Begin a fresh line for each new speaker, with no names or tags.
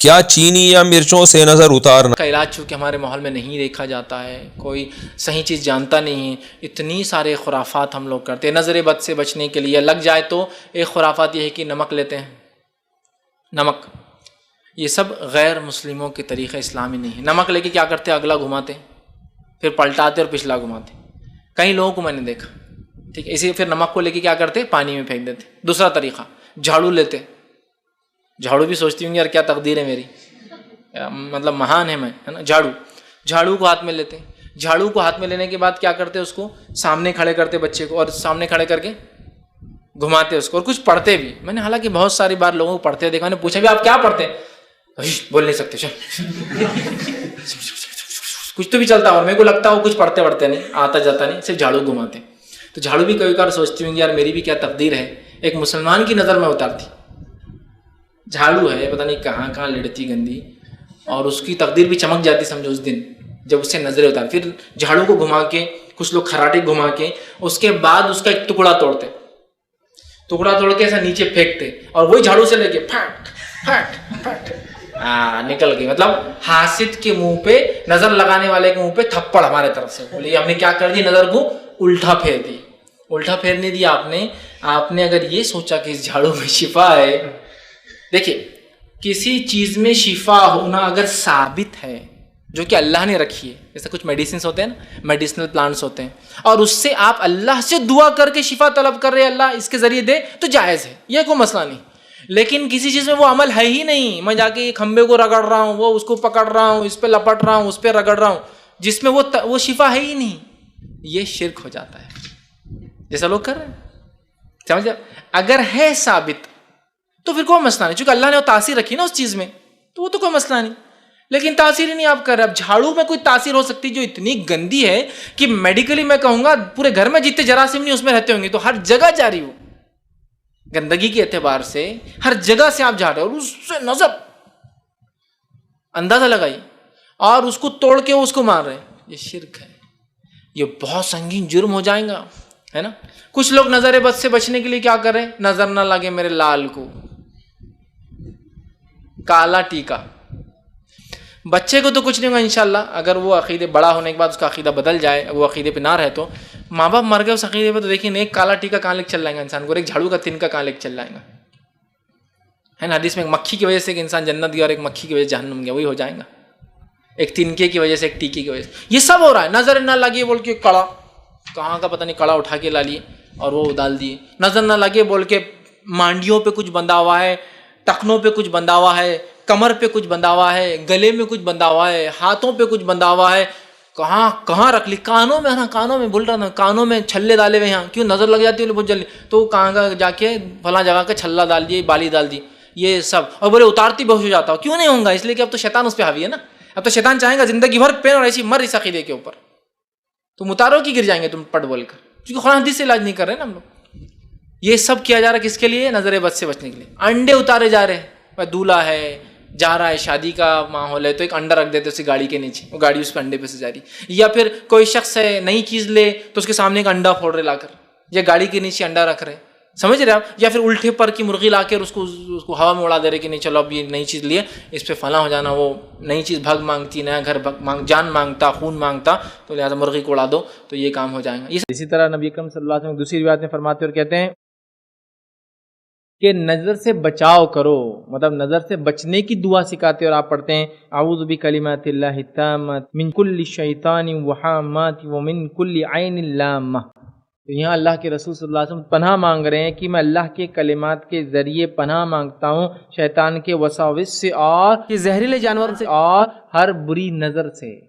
کیا چینی یا مرچوں سے نظر اتارنا
کا علاج چونکہ ہمارے ماحول میں نہیں دیکھا جاتا ہے، کوئی صحیح چیز جانتا نہیں ہے، اتنی سارے خرافات ہم لوگ کرتے ہیں نظر بد سے بچنے کے لیے۔ لگ جائے تو ایک خرافات یہ ہے کہ نمک لیتے ہیں، نمک، یہ سب غیر مسلموں کے طریقہ اسلامی نہیں ہے۔ نمک لے کے کیا کرتے ہیں، اگلا گھماتے پھر پلٹاتے اور پچھلا گھماتے، کئی لوگوں کو میں نے دیکھا، ٹھیک ہے۔ اسی پھر نمک کو لے کے کیا کرتے، پانی میں پھینک دیتے۔ دوسرا طریقہ، جھاڑو لیتے، جھاڑو بھی سوچتی ہوں گی یار کیا تقدیر ہے میری، مطلب مہان ہے میں، ہے نا۔ جھاڑو کو ہاتھ میں لیتے، جھاڑو کو ہاتھ میں لینے کے بعد کیا کرتے، اس کو سامنے کھڑے کرتے بچے کو، اور سامنے کھڑے کر کے گھماتے اس کو، اور کچھ پڑھتے بھی۔ میں نے حالانکہ بہت ساری بار لوگوں کو پڑھتے دیکھا، میں نے پوچھا بھی آپ کیا پڑھتے ہیں، بول نہیں سکتے، کچھ تو بھی چلتا، اور میرے کو لگتا ہے وہ کچھ پڑھتے نہیں، آتا جاتا نہیں، صرف جھاڑو گھماتے۔ تو جھاڑو بھی کئی بار سوچتی ہوں یار میری بھی کیا تقدیر ہے، ایک مسلمان کی نظر میں اتارتی، جھاڑو ہے پتہ نہیں کہاں کہاں لڑتی گندی، اور اس کی تقدیر بھی چمک جاتی سمجھو اس دن جب اس سے نظریں اتار۔ پھر جھاڑو کو گھما کے، کچھ لوگ خراٹے گھما کے، اس کے بعد اس کا ایک ٹکڑا توڑتے، ٹکڑا توڑ کے ایسا نیچے پھینکتے، اور وہی جھاڑو سے لے کے پھٹ پھٹ پھٹ نکل گئی۔ مطلب حاسد کے منہ پہ، نظر لگانے والے کے منہ پہ تھپڑ ہمارے طرف سے، بولے ہم نے کیا کر دی، نظر کو الٹا پھیر دی۔ الٹا پھیرنے دیا آپ نے اگر یہ سوچا کہ اس جھاڑو میں شفا ہے، دیکھیے کسی چیز میں شفا ہونا اگر ثابت ہے جو کہ اللہ نے رکھی ہے، جیسے کچھ میڈیسنس ہوتے ہیں نا، میڈیسنل پلانٹس ہوتے ہیں، اور اس سے آپ اللہ سے دعا کر کے شفا طلب کر رہے اللہ اس کے ذریعے دے تو جائز ہے، یہ کوئی مسئلہ نہیں۔ لیکن کسی چیز میں وہ عمل ہے ہی نہیں، میں جا کے کھمبے کو رگڑ رہا ہوں، وہ اس کو پکڑ رہا ہوں، اس پہ لپٹ رہا ہوں، اس پہ رگڑ رہا ہوں، جس میں وہ شفا ہے ہی نہیں، یہ شرک ہو جاتا ہے جیسا لوگ کر رہے ہیں، سمجھ گئے؟ اگر ہے ثابت تو پھر کوئی مسئلہ نہیں، چونکہ اللہ نے وہ تاثیر رکھی نا اس چیز میں، تو وہ تو کوئی مسئلہ نہیں۔ لیکن تاثیر ہی نہیں آپ کر رہے۔ اب جھاڑو میں کوئی تاثیر ہو سکتی جو اتنی گندی ہے کہ میڈیکلی میں کہوں گا پورے گھر میں جتنے جراثیم نہیں اس میں رہتے ہوں گے، تو ہر جگہ جاری ہو، گندگی کے اعتبار سے ہر جگہ سے آپ جا رہے، اور اس سے نظر اندازہ لگائی اور اس کو توڑ کے اس کو مار رہے، یہ شرک ہے، یہ بہت سنگین جرم ہو جائے گا، ہے نا۔ کچھ لوگ نظر بد سے بچنے کے لیے کیا کریں، نظر نہ لگے میرے لال کو، کالا ٹیکا۔ بچے کو تو کچھ نہیں ہوگا انشاءاللہ، اگر وہ عقیدے بڑا ہونے کے بعد اس کا عقیدہ بدل جائے، وہ عقیدے پہ نہ رہے، تو ماں باپ مر گئے اس عقیدے پہ، تو دیکھیں ایک کالا ٹیکا کہاں لے چل جائے گا انسان کو، ایک جھاڑو کا تنکا کہاں لے چل جائے گا، ہے نا۔ حدیث میں ایک مکھی کی وجہ سے ایک انسان جنت گیا اور ایک مکھی کی وجہ سے جہنم گیا، وہی ہو جائے گا، ایک تنکے کی وجہ سے، ایک ٹیکے کی وجہ سے، یہ سب ہو رہا ہے۔ نظر نہ لگے بول کے کڑا، کہاں کا پتہ نہیں کڑا اٹھا کے لا لیے اور وہ ڈال دیے، نظر نہ لگے بول کے مانڈیوں پہ کچھ بندھا ہوا ہے، ٹخنوں پہ کچھ بندھا ہوا ہے، کمر پہ کچھ بندھا ہوا ہے، گلے میں کچھ بندھا ہوا ہے، ہاتھوں پہ کچھ بندھا ہوا ہے، کہاں کہاں رکھ لی، کانوں میں، نا کانوں میں بول رہا تھا، کانوں میں چھلے ڈالے ہوئے، یہاں کیوں نظر لگ جاتی ہے بہت جلدی، تو کہاں کا جا کے فلاں جگہ کا چھلا ڈال دیے، بالی ڈال دی، یہ سب، اور بولے اتارتی بہت ہو جاتا ہو، کیوں نہیں ہوں گا، اس لیے کہ اب تو شیطان اس پہ حاوی ہے نا، اب تو شیطان چاہیں گا زندگی بھر پین اور ایسی مر اس عقیدے کے اوپر، تم اتارو کی گر جائیں گے تم پٹ بول کر، کیونکہ قرآن حدیث سے علاج نہیں کر رہے نا ہم لوگ۔ یہ سب کیا جا رہا ہے کس کے لیے، نظر بد سے بچنے کے لیے۔ انڈے اتارے جا رہے ہیں، دولہا ہے جا رہا ہے، شادی کا ماحول ہے، تو ایک انڈا رکھ دیتے اسی گاڑی کے نیچے، وہ گاڑی اس پہ انڈے پہ سے جا رہی، یا پھر کوئی شخص ہے نئی چیز لے تو اس کے سامنے ایک انڈا پھوڑ رہے لا کر، یا گاڑی کے نیچے انڈا رکھ رہے، سمجھ رہے آپ، یا پھر الٹے پر کی مرغی لا کر اس کو ہوا میں اڑا دے رہے کہ نہیں چلو اب یہ نئی چیز لیے، اس پہ فلاں ہو جانا، وہ نئی چیز بھگ مانگتی، نیا گھر جان مانگتا، خون مانگتا، تو لہٰذا مرغی کو اڑا دو تو یہ کام ہو جائے گا۔ اسی طرح نبی اکرم صلی اللہ علیہ وسلم دوسری روایت میں فرماتے اور کہتے ہیں کہ نظر سے بچاؤ کرو، مطلب نظر سے بچنے کی دعا سکھاتے، اور آپ پڑھتے ہیں اعوذ بکلمات اللہ التامات من کل شیطان وہامات ومن کل عین لامہ۔ تو یہاں اللہ کے رسول صلی اللہ علیہ وسلم پناہ مانگ رہے ہیں کہ میں اللہ کے کلمات کے ذریعے پناہ مانگتا ہوں شیطان کے وساوس سے، اور زہریلے جانوروں سے، اور ہر بری نظر سے۔